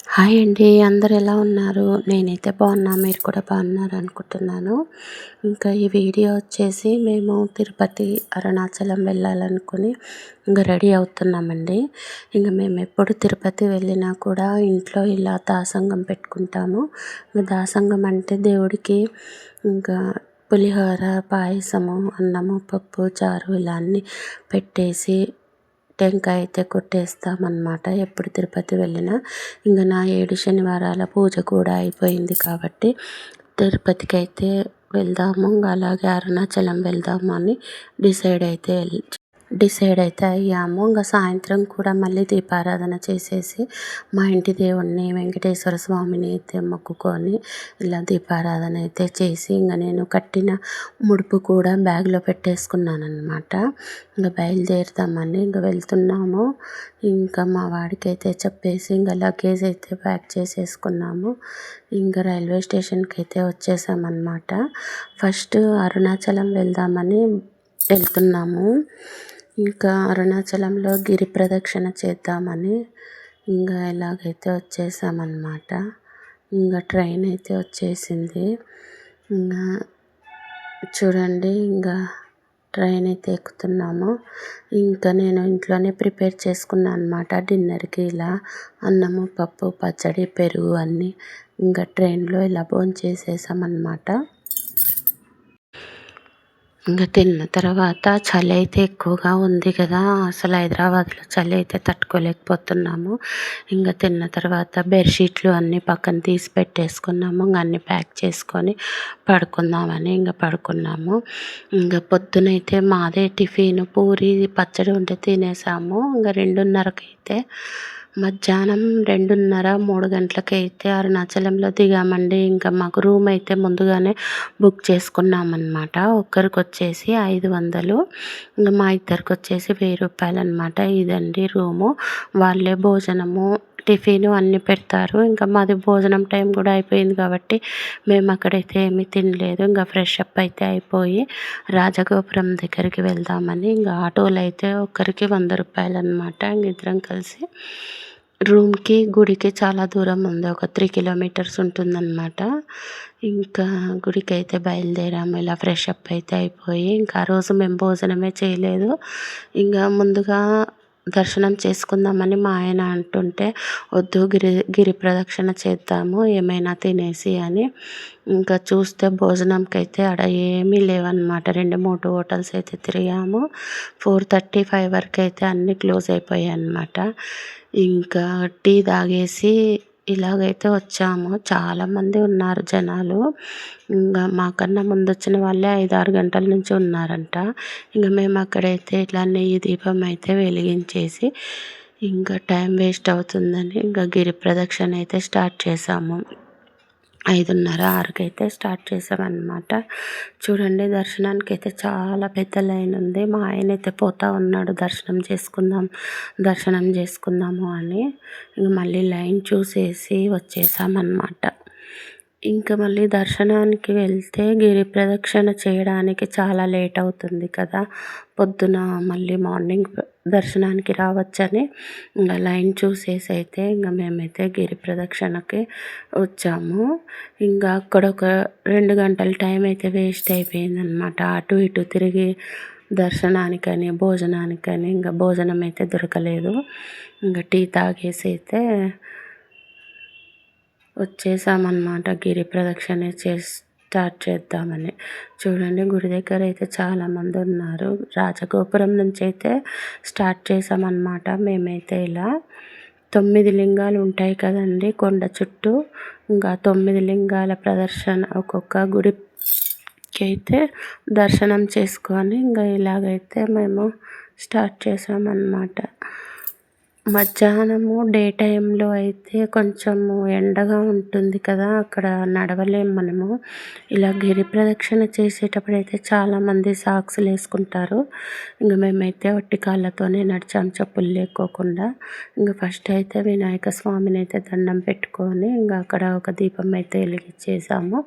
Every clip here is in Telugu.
హాయ్ అండి. అందరూ ఎలా ఉన్నారు? నేనైతే బాగున్నా. మీరు కూడా బాగున్నారు అనుకుంటున్నాను. ఇంకా ఈ వీడియో వచ్చేసి మేము తిరుపతి, అరుణాచలం వెళ్ళాలనుకుని రెడీ అవుతున్నామండి. మేము ఎప్పుడు తిరుపతి వెళ్ళినా కూడా ఇంట్లో ఇలా దాసంగం పెట్టుకుంటాము. దాసంగం అంటే దేవుడికి ఇంకా పులిహోర, పాయసము, అన్నము, పప్పు, చారు ఇలా అన్నీ పెట్టేసి టెంకాయ అయితే కొట్టేస్తామన్నమాట ఎప్పుడు తిరుపతి వెళ్ళినా. నా 7 శనివారాల పూజ కూడా అయిపోయింది కాబట్టి తిరుపతికి అయితే వెళ్దాము, అలాగే అరుణాచలం వెళ్దాము అని డిసైడ్ అయితే అయ్యాము. సాయంత్రం కూడా మళ్ళీ దీపారాధన చేసేసి మా ఇంటి దేవుణ్ణి వెంకటేశ్వర స్వామిని అయితే మొక్కుకొని ఇలా దీపారాధన అయితే చేసి నేను కట్టిన ముడుపు కూడా బ్యాగ్లో పెట్టేసుకున్నాను అనమాట. బయలుదేరుతామని వెళ్తున్నాము. మా వాడికి అయితే చెప్పేసి లగేజ్ అయితే ప్యాక్ చేసేసుకున్నాము. రైల్వే స్టేషన్కి అయితే వచ్చేసామన్నమాట. ఫస్ట్ అరుణాచలం వెళ్దామని వెళ్తున్నాము. అరుణాచలంలో గిరి ప్రదక్షిణ చేద్దామని ఎలాగైతే వచ్చేసామన్నమాట. ట్రైన్ అయితే వచ్చేసింది. చూడండి ట్రైన్ అయితే ఎక్కుతున్నాము. నేను ఇంట్లోనే ప్రిపేర్ చేసుకున్నాను అనమాట డిన్నర్కి. ఇలా అన్నము, పప్పు, పచ్చడి, పెరుగు అన్నీ ట్రైన్లో ఇలా భోంచేసేసామన్నమాట. తిన్న తర్వాత చలి అయితే ఎక్కువగా ఉంది కదా, అసలు హైదరాబాద్లో చలి అయితే తట్టుకోలేకపోతున్నాము. తిన్న తర్వాత బెడ్షీట్లు అన్నీ పక్కన తీసి పెట్టేసుకున్నాము. అన్నీ ప్యాక్ చేసుకొని పడుకుందామని పడుకున్నాము. పొద్దునైతే మాదే టిఫిన్ పూరి, పచ్చడి ఉంటే తినేసాము. 2:30కి అయితే మధ్యాహ్నం 2:30, 3 గంటలకైతే అరుణాచలంలో దిగామండి. మాకు రూమ్ అయితే ముందుగానే బుక్ చేసుకున్నామన్నమాట. ఒక్కరికి వచ్చేసి 500, మా ఇద్దరికి వచ్చేసి 1000 రూపాయలు అనమాట. ఇదండి రూము. వాళ్ళే భోజనము, టిఫిన్ అన్నీ పెడతారు. మాది భోజనం టైం కూడా అయిపోయింది కాబట్టి మేము అక్కడైతే ఏమీ తినలేదు. ఫ్రెష్ అప్ అయితే అయిపోయి రాజగోపురం దగ్గరికి వెళ్దామని ఆటోలు అయితే ఒక్కరికి 100 రూపాయలు అనమాట. ఇద్దరం కలిసి రూమ్కి గుడికి చాలా దూరం ఉంది, ఒక 3 కిలోమీటర్స్ ఉంటుందన్నమాట. గుడికి అయితే బయలుదేరాము. ఇలా ఫ్రెష్ అప్ అయితే అయిపోయి ఆ రోజు మేము భోజనమే చేయలేదు. ముందుగా దర్శనం చేసుకుందామని మా ఆయన అంటుంటే వద్దు, గిరి ప్రదక్షిణ చేద్దాము ఏమైనా తినేసి అని. చూస్తే భోజనంకి అయితే ఆడ ఏమీ లేవన్నమాట. 2-3 హోటల్స్ అయితే తిరిగాము. 4:35 వరకు అయితే అన్నీ క్లోజ్ అయిపోయాయి అన్నమాట. టీ తాగేసి ఇలాగైతే వచ్చాము. చాలామంది ఉన్నారు జనాలు. మాకన్నా ముందు వచ్చిన వాళ్ళే 5-6 గంటల నుంచి ఉన్నారంట. మేము అక్కడైతే ఇట్లా నెయ్యి దీపం అయితే వెలిగించేసి టైం వేస్ట్ అవుతుందని గిరి ప్రదక్షిణ అయితే స్టార్ట్ చేసాము. 5:30, 6కి అయితే స్టార్ట్ చేసామన్నమాట. చూడండి దర్శనానికి అయితే చాలా పెద్ద లైన్ ఉంది. మా ఆయన అయితే పోతా ఉన్నాడు దర్శనం చేసుకుందాము అని. మళ్ళీ లైన్ చూసేసి వచ్చేసామన్నమాట. మళ్ళీ దర్శనానికి వెళ్తే గిరి ప్రదక్షిణ చేయడానికి చాలా లేట్ అవుతుంది కదా, పొద్దున మళ్ళీ మార్నింగ్ దర్శనానికి రావచ్చని లైన్ చూసేసి అయితే మేమైతే గిరి ప్రదక్షిణకి వచ్చాము. అక్కడ ఒక 2 గంటల టైం అయితే వేస్ట్ అయిపోయిందనమాట. అటు ఇటు తిరిగి దర్శనానికని భోజనానికని భోజనం అయితే దొరకలేదు. టీ తాగేసి అయితే వచ్చేసామన్నమాట. గిరి ప్రదక్షిణ స్టార్ట్ చేద్దామని. చూడండి గుడి దగ్గర అయితే చాలామంది ఉన్నారు. రాజగోపురం నుంచి అయితే స్టార్ట్ చేసామన్నమాట. మేమైతే ఇలా 9 లింగాలు ఉంటాయి కదండి కొండ చుట్టూ. 9 లింగాల ప్రదర్శన ఒక్కొక్క గుడికి అయితే దర్శనం చేసుకొని ఇలాగైతే మేము స్టార్ట్ చేసామన్నమాట. మధ్యాహ్నము డే టైంలో అయితే కొంచెము ఎండగా ఉంటుంది కదా, అక్కడ నడవలేము మనము. ఇలా గిరి ప్రదక్షిణ చేసేటప్పుడు అయితే చాలామంది సాక్స్లు వేసుకుంటారు. మేమైతే ఒట్టి కాళ్ళతోనే నడిచాము, చెప్పులు లేకోకుండా. ఫస్ట్ అయితే వినాయక స్వామిని అయితే దండం పెట్టుకొని అక్కడ ఒక దీపం అయితే వెలిగించేసాము.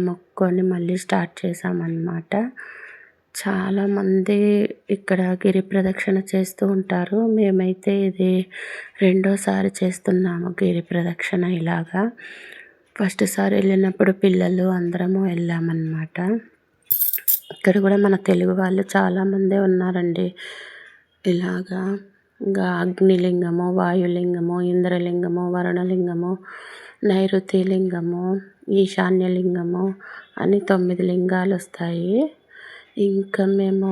మొక్కుకొని మళ్ళీ స్టార్ట్ చేసామన్నమాట. చాలామంది ఇక్కడ గిరి ప్రదక్షిణ చేస్తూ ఉంటారు. మేమైతే ఇది రెండోసారి చేస్తున్నాము గిరి ప్రదక్షిణ ఇలాగా. ఫస్ట్ సారి వెళ్ళినప్పుడు పిల్లలు అందరము వెళ్ళామన్నమాట. ఇక్కడ కూడా మన తెలుగు వాళ్ళు చాలామందే ఉన్నారండి. ఇలాగా ఇంకా అగ్నిలింగము, వాయులింగము, ఇంద్రలింగము, వరుణలింగము, నైరుతి లింగము, ఈశాన్యలింగము అని 9 లింగాలు వస్తాయి. ఇంకా మేము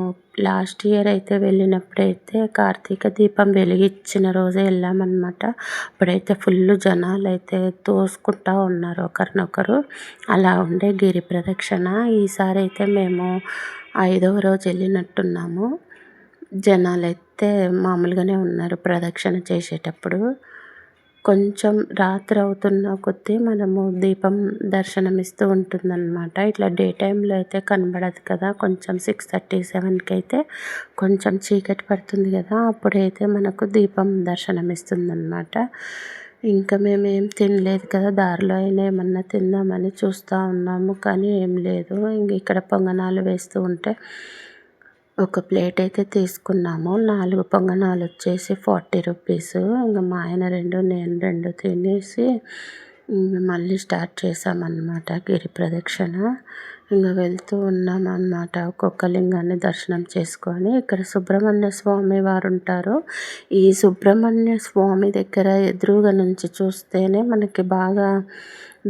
లాస్ట్ ఇయర్ అయితే వెళ్ళినప్పుడైతే కార్తీక దీపం వెలిగించిన రోజే వెళ్ళామన్నమాట. అప్పుడైతే ఫుల్ జనాలు అయితే తోసుకుంటూ ఉన్నారు ఒకరినొకరు. అలా ఉండే గిరి ప్రదక్షిణ. ఈసారి అయితే మేము 5వ రోజు వెళ్ళినట్టున్నాము. జనాలైతే మామూలుగానే ఉన్నారు ప్రదక్షిణ చేసేటప్పుడు. కొంచెం రాత్రి అవుతున్న కొద్దీ మనము దీపం దర్శనమిస్తూ ఉంటుందన్నమాట. ఇట్లా డే టైంలో అయితే కనబడదు కదా. కొంచెం 6:30, 7కి అయితే కొంచెం చీకటి పడుతుంది కదా. అప్పుడైతే మనకు దీపం దర్శనమిస్తుందన్నమాట. ఇంకా మేమేం తినలేదు కదా. దారిలో అయినా ఏమన్నా తిందామని చూస్తూ ఉన్నాము, కానీ ఏం లేదు. ఇంక ఇక్కడ పొంగనాలు వేస్తూ ఉంటే ఒక ప్లేట్ అయితే తీసుకున్నాము. 4 పొంగనాలు వచ్చేసి 40 రూపీస్. ఇంకా మా ఆయన 2, నేను 2 తినేసి మళ్ళీ స్టార్ట్ చేసామన్నమాట గిరి ప్రదక్షిణ. ఇంకా వెళ్తూ ఉన్నామన్నమాట. ఒక్కొక్క లింగాన్ని దర్శనం చేసుకొని. ఇక్కడ సుబ్రహ్మణ్య స్వామి వారు ఉంటారు. ఈ సుబ్రహ్మణ్య స్వామి దగ్గర ఎదురుగా నుంచి చూస్తేనే మనకి బాగా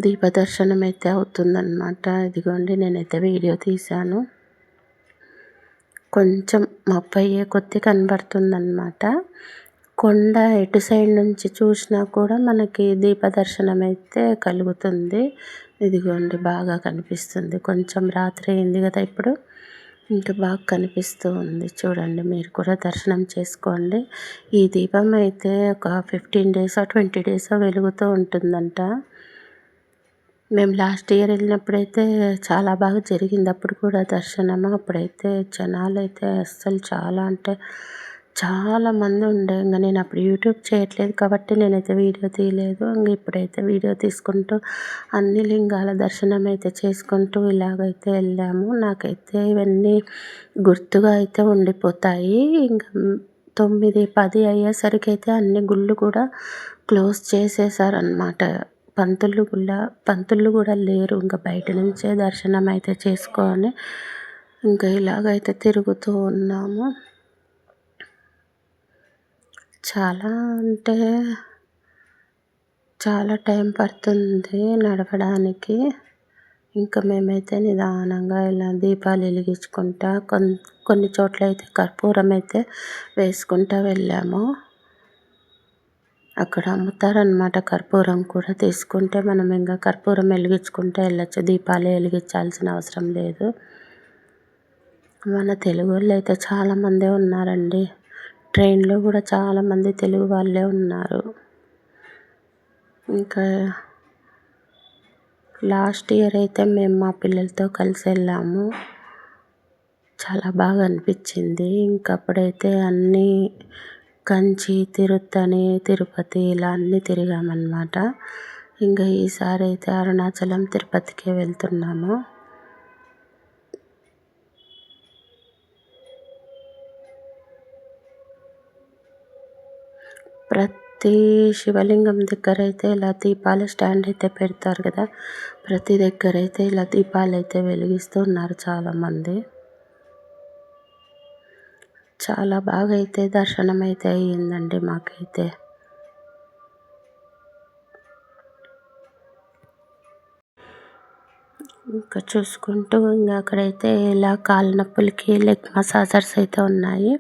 దీపదర్శనం అయితే అవుతుందన్నమాట. ఇదిగోండి, నేనైతే వీడియో తీశాను. కొంచెం మబ్బయ్యే కొద్దీ కనబడుతుందన్నమాట. కొండ ఎటు సైడ్ నుంచి చూసినా కూడా మనకి దీపదర్శనం అయితే కలుగుతుంది. ఇదిగోండి, బాగా కనిపిస్తుంది. కొంచెం రాత్రి అయింది కదా ఇప్పుడు, ఇంకా బాగా కనిపిస్తూ ఉంది. చూడండి, మీరు కూడా దర్శనం చేసుకోండి. ఈ దీపం అయితే ఒక 15 డేస్ 20 డేస్ వెలుగుతూ ఉంటుందంట. మేము లాస్ట్ ఇయర్ వెళ్ళినప్పుడైతే చాలా బాగా జరిగింది. అప్పుడు కూడా దర్శనము. అప్పుడైతే జనాలైతే అస్సలు చాలా అంటే చాలామంది ఉండే. ఇంకా నేను అప్పుడు యూట్యూబ్ చేయట్లేదు కాబట్టి నేనైతే వీడియో తీయలేదు. ఇంక ఇప్పుడైతే వీడియో తీసుకుంటూ అన్ని లింగాల దర్శనం అయితే చేసుకుంటూ ఇలాగైతే వెళ్ళాము. నాకైతే ఇవన్నీ గుర్తుగా అయితే ఉండిపోతాయి. ఇంకా 9, 10 అయ్యేసరికి అయితే అన్ని గుళ్ళు కూడా క్లోజ్ చేసేసారనమాట. పంతులు కూడా లేరు. ఇంకా బయట నుంచే దర్శనం అయితే చేసుకొని ఇంకా ఇలాగైతే తిరుగుతూ ఉన్నాము. చాలా అంటే చాలా టైం పడుతుంది నడవడానికి. ఇంకా మేమైతే నిదానంగా ఇలా దీపాలు వెలిగించుకుంటా కొన్ని చోట్ల అయితే కర్పూరం అయితే వేసుకుంటూ వెళ్ళాము. అక్కడ అమ్ముతారనమాట కర్పూరం కూడా. తీసుకుంటే మనం ఇంకా కర్పూరం వెలిగించుకుంటే వెళ్ళొచ్చు. దీపాలు వెలిగించాల్సిన అవసరం లేదు. మన తెలుగు వాళ్ళు అయితే చాలామందే ఉన్నారండి. ట్రైన్లో కూడా చాలామంది తెలుగు వాళ్ళే ఉన్నారు. ఇంకా లాస్ట్ ఇయర్ అయితే మేము మా పిల్లలతో కలిసి వెళ్ళాము. చాలా బాగా అనిపించింది. ఇంకా అప్పుడైతే అన్నీ కంచి, తిరుత్తణి, తిరుపతి ఇలా అన్నీ తిరిగామన్నమాట. ఇంకా ఈసారి అయితే అరుణాచలం, తిరుపతికే వెళ్తున్నాము. ప్రతి శివలింగం దగ్గర అయితే ఇలా దీపాల స్టాండ్ అయితే పెడతారు కదా. ప్రతి దగ్గర అయితే ఇలా దీపాలు అయితే వెలిగిస్తూ ఉన్నారు చాలామంది. చాలా బాగా అయితే దర్శనం అయితే అయ్యిందండి మాకైతే. ఇంకా చూసుకుంటూ ఇంకా అక్కడైతే ఇలా కాళ్ళ నొప్పులకి లెగ్ మసాజర్స్ అయితే ఉన్నాయి.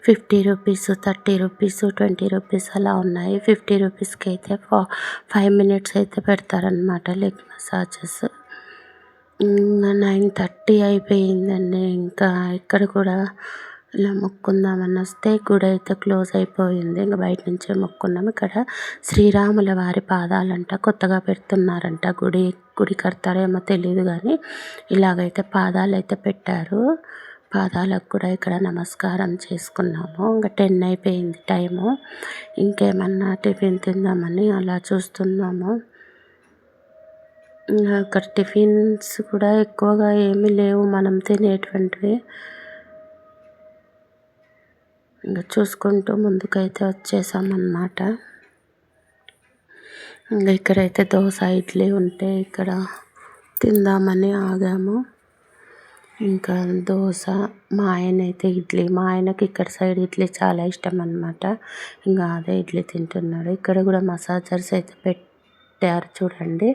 50 రూపీస్, 30 రూపీస్, 20 రూపీస్ అలా ఉన్నాయి. 50 రూపీస్కి అయితే 5 మినిట్స్ అయితే పెడతారనమాట లెగ్ మసాజెస్. 9:30 అయిపోయిందండి. ఇంకా ఇక్కడ కూడా ఇలా మొక్కుందామని వస్తే గుడి అయితే క్లోజ్ అయిపోయింది. ఇంకా బయట నుంచే మొక్కున్నాము. ఇక్కడ శ్రీరాముల వారి పాదాలంట కొత్తగా పెడుతున్నారంట. గుడి కడతారేమో తెలియదు, కానీ ఇలాగైతే పాదాలు అయితే పెట్టారు. పాదాలకు కూడా ఇక్కడ నమస్కారం చేసుకున్నాము. ఇంకా 10 అయిపోయింది టైము. ఇంకేమన్నా టిఫిన్ తిందామని అలా చూస్తున్నాము. అక్కడ టిఫిన్స్ కూడా ఎక్కువగా ఏమీ లేవు మనం తినేటువంటివి. ఇంకా చూసుకుంటూ ముందుకైతే వచ్చేసామన్నమాట. ఇంకా ఇక్కడైతే దోశ ఇడ్లీ ఉంటే ఇక్కడ తిందామని ఆగాము. ఇంకా దోశ, మా ఆయన అయితే ఇడ్లీ, మా ఆయనకి ఇక్కడ సైడ్ ఇడ్లీ చాలా ఇష్టం అన్నమాట. ఇంకా అదే ఇడ్లీ తింటున్నాడు. ఇక్కడ కూడా మసాజర్స్ అయితే పెట్టారు చూడండి.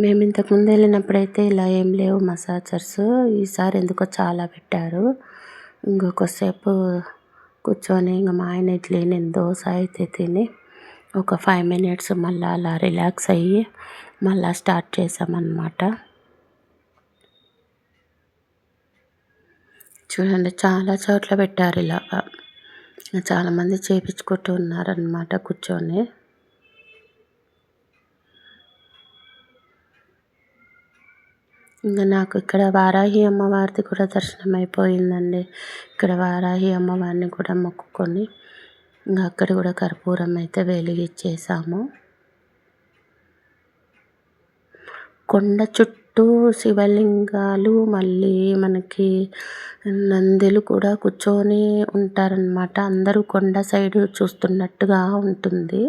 మేము ఇంతకుముందు వెళ్ళినప్పుడైతే ఇలా ఏం లేవు మసాజర్స్, ఈసారి ఎందుకో చాలా పెట్టారు. ఇంకొకసేపు కూర్చొని ఇంకా మా ఆయన ఇడ్లీ, నేను దోశ అయితే తిని ఒక 5 minutes మళ్ళీ అలా రిలాక్స్ అయ్యి మళ్ళీ స్టార్ట్ చేసామన్నమాట. చూడండి చాలా చోట్ల పెట్టారు ఇలాగా. చాలామంది చేపించుకుంటూ ఉన్నారనమాట కూర్చొని. ఇంకా నాకు ఇక్కడ వారాహి అమ్మవారిది కూడా దర్శనం అయిపోయిందండి. ఇక్కడ వారాహి అమ్మవారిని కూడా మొక్కుకొని ఇంకా అక్కడ కూడా కర్పూరం అయితే వెలిగించేసాము. కొండ చుట్టూ శివలింగాలు, మళ్ళీ మనకి నందులు కూడా కూర్చొని ఉంటారనమాట. అందరూ కొండ సైడు చూస్తున్నట్టుగా ఉంటుంది.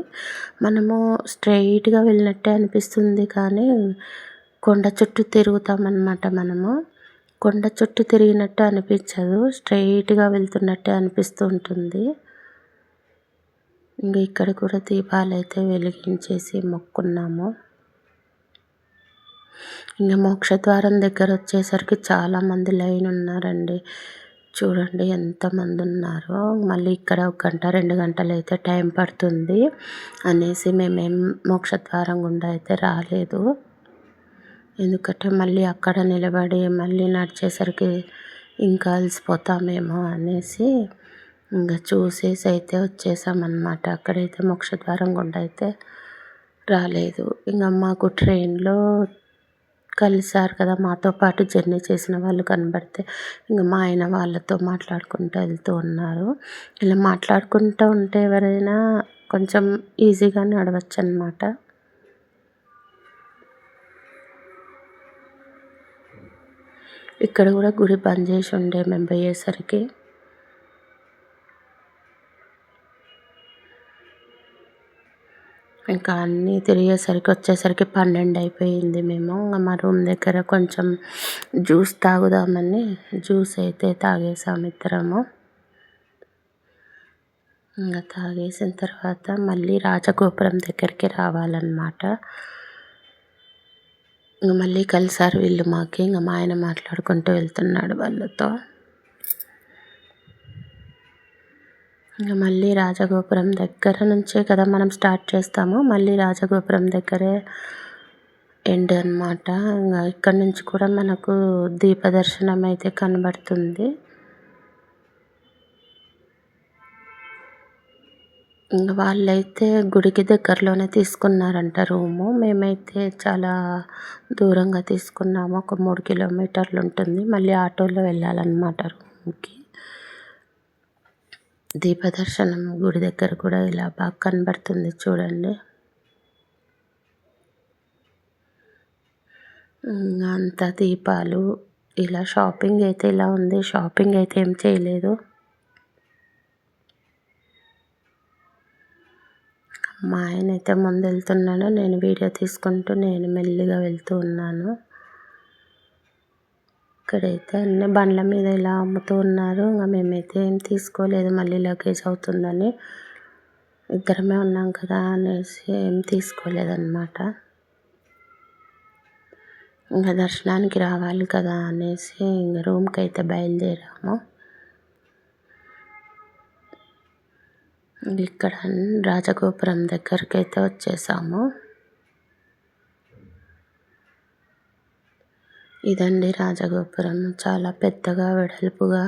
మనము స్ట్రైట్గా వెళ్ళినట్టే అనిపిస్తుంది, కానీ కొండ చుట్టూ తిరుగుతామన్నమాట. మనము కొండ చుట్టూ తిరిగినట్టు అనిపించదు, స్ట్రైట్గా వెళ్తున్నట్టే అనిపిస్తూ ఉంటుంది. ఇంకా ఇక్కడ కూడా దీపాలు అయితే వెలిగించేసి మొక్కున్నాము. ఇంకా మోక్షద్వారం దగ్గర వచ్చేసరికి చాలామంది లైన్ ఉన్నారండి. చూడండి ఎంతమంది ఉన్నారో. మళ్ళీ ఇక్కడ 1 గంట 2 గంటలు అయితే టైం పడుతుంది అనేసి మేమేం మోక్షద్వారం గుండా అయితే రాలేదు. ఎందుకంటే మళ్ళీ అక్కడ నిలబడి మళ్ళీ నడిచేసరికి ఇంకా అలసిపోతామేమో అనేసి ఇంకా చూసేసి అయితే వచ్చేసామన్నమాట. అక్కడైతే మోక్షద్వారం గుండా అయితే రాలేదు. ఇంకా మాకు ట్రైన్లో కలిసారు కదా, మాతో పాటు జర్నీ చేసిన వాళ్ళు కనబడితే ఇంకా మా ఆయన వాళ్ళతో మాట్లాడుకుంటూ వెళ్తూ ఉన్నారు. ఇలా మాట్లాడుకుంటూ ఉంటే ఎవరైనా కొంచెం ఈజీగా నడవచ్చు అన్నమాట. ఇక్కడ కూడా గుడి బంద్ చేసి ఉండే మేము పోయేసరికి. ఇంకా అన్నీ తిరిగేసరికి వచ్చేసరికి 12 అయిపోయింది. మేము మా రూమ్ దగ్గర కొంచెం జ్యూస్ తాగుదామని జ్యూస్ అయితే తాగేసాము ఇద్దరము. ఇంకా తాగేసిన తర్వాత మళ్ళీ రాజగోపురం దగ్గరికి రావాలన్నమాట. ఇంక మళ్ళీ కలిసారు వీళ్ళు మాకి. ఇంకా మా ఆయన మాట్లాడుకుంటూ వెళ్తున్నాడు వాళ్ళతో. ఇంకా మళ్ళీ రాజగోపురం దగ్గర నుంచే కదా మనం స్టార్ట్ చేస్తాము, మళ్ళీ రాజగోపురం దగ్గరే ఎండ్ అన్నమాట. ఇంకా ఇక్కడ నుంచి కూడా మనకు దీపదర్శనం అయితే కనబడుతుంది. ఇంకా వాళ్ళైతే గుడికి దగ్గరలోనే తీసుకున్నారంట రూము. మేమైతే చాలా దూరంగా తీసుకున్నాము, ఒక 3 కిలోమీటర్లు ఉంటుంది. మళ్ళీ ఆటోలో వెళ్ళాలన్నమాట రూమ్కి. దీపదర్శనం గుడి దగ్గర కూడా ఇలా బాగా కనబడుతుంది చూడండి. అంత దీపాలు, ఇలా షాపింగ్ అయితే ఇలా ఉంది. షాపింగ్ అయితే ఏం చేయలేదు. మా ఆయన అయితే ముందు వెళ్తున్నాడు, నేను వీడియో తీసుకుంటూ నేను మెల్లిగా వెళ్తూ ఉన్నాను. ఇక్కడైతే అన్ని బండ్ల మీద ఇలా అమ్ముతూ ఉన్నారు. ఇంకా మేమైతే ఏం తీసుకోలేదు, మళ్ళీ లగేజ్ అవుతుందని. ఇద్దరమే ఉన్నాం కదా అనేసి ఏం తీసుకోలేదన్నమాట. ఇంకా దర్శనానికి రావాలి కదా అనేసి ఇంకా రూమ్కి అయితే బయలుదేరాము. ఇక్కడ రాజగోపురం దగ్గరికి అయితే వచ్చేసాము. ఇదండి రాజగోపురం. చాలా పెద్దగా వెడల్పుగా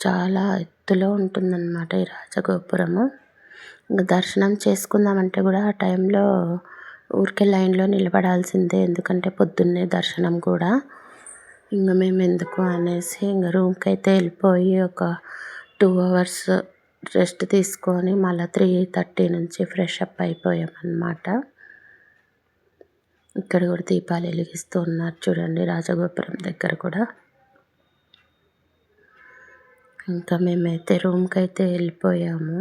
చాలా ఎత్తులో ఉంటుందన్నమాట ఈ రాజగోపురము. ఇంకా దర్శనం చేసుకుందామంటే కూడా ఆ టైంలో ఊరికే లైన్లో నిలబడాల్సిందే, ఎందుకంటే పొద్దున్నే దర్శనం కూడా. ఇంకా మేము ఎందుకు అనేసి ఇంకా రూమ్కి అయితే వెళ్ళిపోయి ఒక 2 hours రెస్ట్ తీసుకొని మళ్ళీ 3:30 నుంచి ఫ్రెష్ అప్ అయిపోయామన్నమాట. ఇక్కడ కూడా దీపాలు వెలిగిస్తూ ఉన్నారు చూడండి రాజగోపురం దగ్గర కూడా. ఇంకా మేమైతే రూమ్‌కైతే వెళ్ళిపోయాము.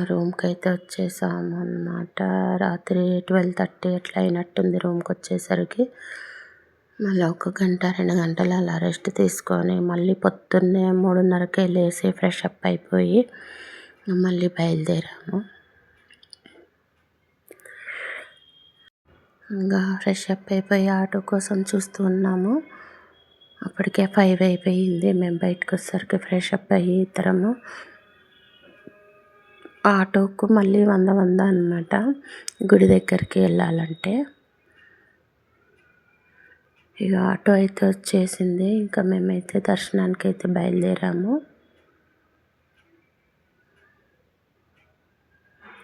రూమ్‌కైతే వచ్చేసాము అన్నమాట. రాత్రి 12:30 అట్లా అయినట్టుంది రూమ్‌కొచ్చేసరికి. మళ్ళీ ఒక గంట, 2 గంటలు అలా రెస్ట్ తీసుకొని మళ్ళీ పొద్దున్నే 3:30కే లేసి ఫ్రెష్ అప్ అయిపోయి మళ్ళీ బయలుదేరాము. ఇంకా ఫ్రెష్ అప్ అయిపోయి ఆటో కోసం చూస్తూ ఉన్నాము. అప్పటికే 5 అయిపోయింది. మేము బయటకు వచ్చేసరికి ఫ్రెష్ అప్ అయ్యి ఇద్దరము ఆటోకు మళ్ళీ 100 అనమాట గుడి దగ్గరికి వెళ్ళాలంటే. ఇక ఆటో అయితే వచ్చేసింది. ఇంకా మేమైతే దర్శనానికి అయితే బయలుదేరాము.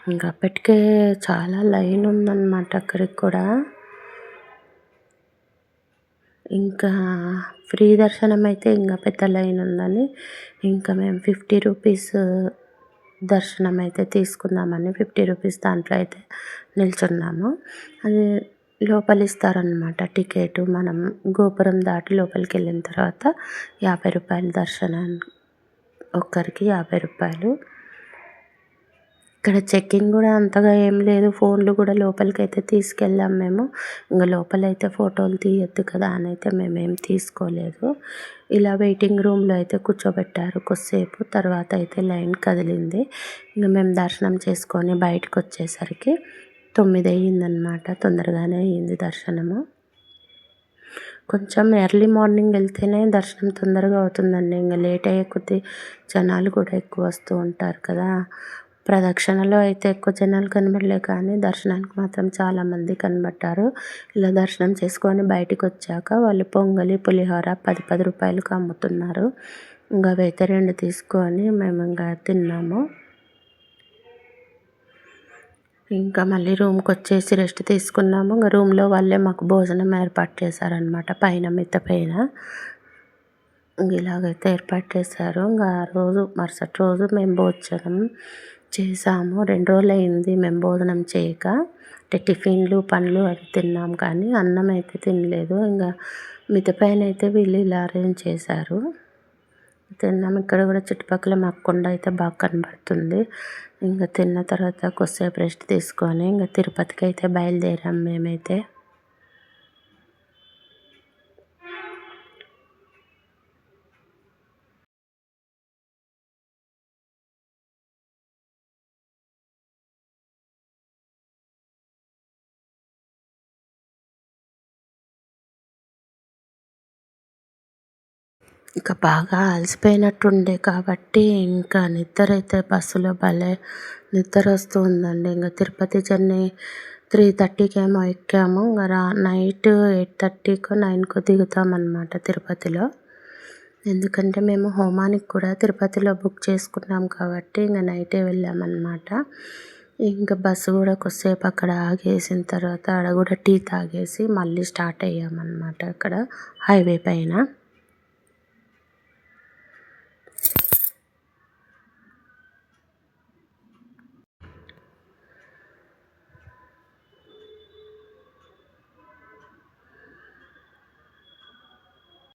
ఇంకా అప్పటికే చాలా లైన్ ఉందన్నమాట అక్కడికి కూడా. ఇంకా ఫ్రీ దర్శనం అయితే ఇంకా పెద్ద లైన్ ఉందని ఇంకా మేము 50 రూపీస్ దర్శనం అయితే తీసుకుందామని 50 రూపీస్ దాంట్లో అయితే నిల్చున్నాము. అది లోపల ఇస్తారనమాట టికెట్. మనం గోపురం దాటి లోపలికి వెళ్ళిన తర్వాత 50 రూపాయలు దర్శనానికి, ఒక్కరికి 50 రూపాయలు. ఇక్కడ చెక్కింగ్ కూడా అంతగా ఏం లేదు. ఫోన్లు కూడా లోపలికైతే తీసుకెళ్ళాం మేము. ఇంకా లోపలైతే ఫోటోలు తీయొద్దు కదా అని అయితే మేమేం తీసుకోలేదు. ఇలా వెయిటింగ్ రూమ్లో అయితే కూర్చోబెట్టారు కొద్దిసేపు. తర్వాత అయితే లైన్ కదిలింది. ఇంకా మేము దర్శనం చేసుకొని బయటకు వచ్చేసరికి 9 అయ్యిందనమాట. తొందరగానే అయ్యింది దర్శనము. కొంచెం ఎర్లీ మార్నింగ్ వెళ్తేనే దర్శనం తొందరగా అవుతుందండి. ఇంకా లేట్ అయ్యే కొద్దీ జనాలు కూడా ఎక్కువ వస్తూ ఉంటారు కదా. ప్రదక్షిణలో అయితే ఎక్కువ జనాలు కనబడలే, కానీ దర్శనానికి మాత్రం చాలామంది కనబడ్డారు. ఇలా దర్శనం చేసుకొని బయటకు వచ్చాక వాళ్ళు పొంగలి, పులిహోర 10 రూపాయలకు అమ్ముతున్నారు. ఇంకా అవైతే 2 తీసుకొని మేము ఇంకా తిన్నాము. ఇంకా మళ్ళీ రూమ్కి వచ్చేసి రెస్ట్ తీసుకున్నాము. ఇంకా రూమ్లో వాళ్ళే మాకు భోజనం ఏర్పాటు చేశారనమాట పైన మిద్ద పైన. ఇలాగైతే ఏర్పాటు చేశారు. ఇంకా ఆ రోజు మరుసటి రోజు మేము భోజనం చేసాము. 2 రోజులు అయింది మేము భోజనం చేయక. అంటే టిఫిన్లు, పండ్లు అవి తిన్నాం కానీ అన్నం అయితే తినలేదు. ఇంకా మిద్ద పైన అయితే వీళ్ళు ఇలా అరేంజ్ చేశారు, తిన్నాము. ఇక్కడ కూడా చుట్టుపక్కల మాకు కొండ అయితే బాగా కనబడుతుంది. ఇంకా తిన్న తర్వాత కొద్దిసేపు రెస్ట్ తీసుకొని ఇంకా తిరుపతికి అయితే బయలుదేరాం మేమైతే. ఇంకా బాగా అలసిపోయినట్టుండే కాబట్టి ఇంకా నిద్ర అయితే బస్సులో భలే నిద్ర వస్తూ ఉందండి. ఇంకా తిరుపతి జర్నీ 3:30కి ఏమో ఎక్కాము. ఇంకా నైట్ 8:30కో 9కో దిగుతామన్నమాట తిరుపతిలో. ఎందుకంటే మేము హోమానికి కూడా తిరుపతిలో బుక్ చేసుకున్నాం కాబట్టి ఇంకా నైటే వెళ్ళామన్నమాట. ఇంకా బస్సు కూడా కొద్దిసేపు అక్కడ ఆగేసిన తర్వాత ఆడ కూడా టీ తాగేసి మళ్ళీ స్టార్ట్ అయ్యామన్నమాట అక్కడ హైవే పైన.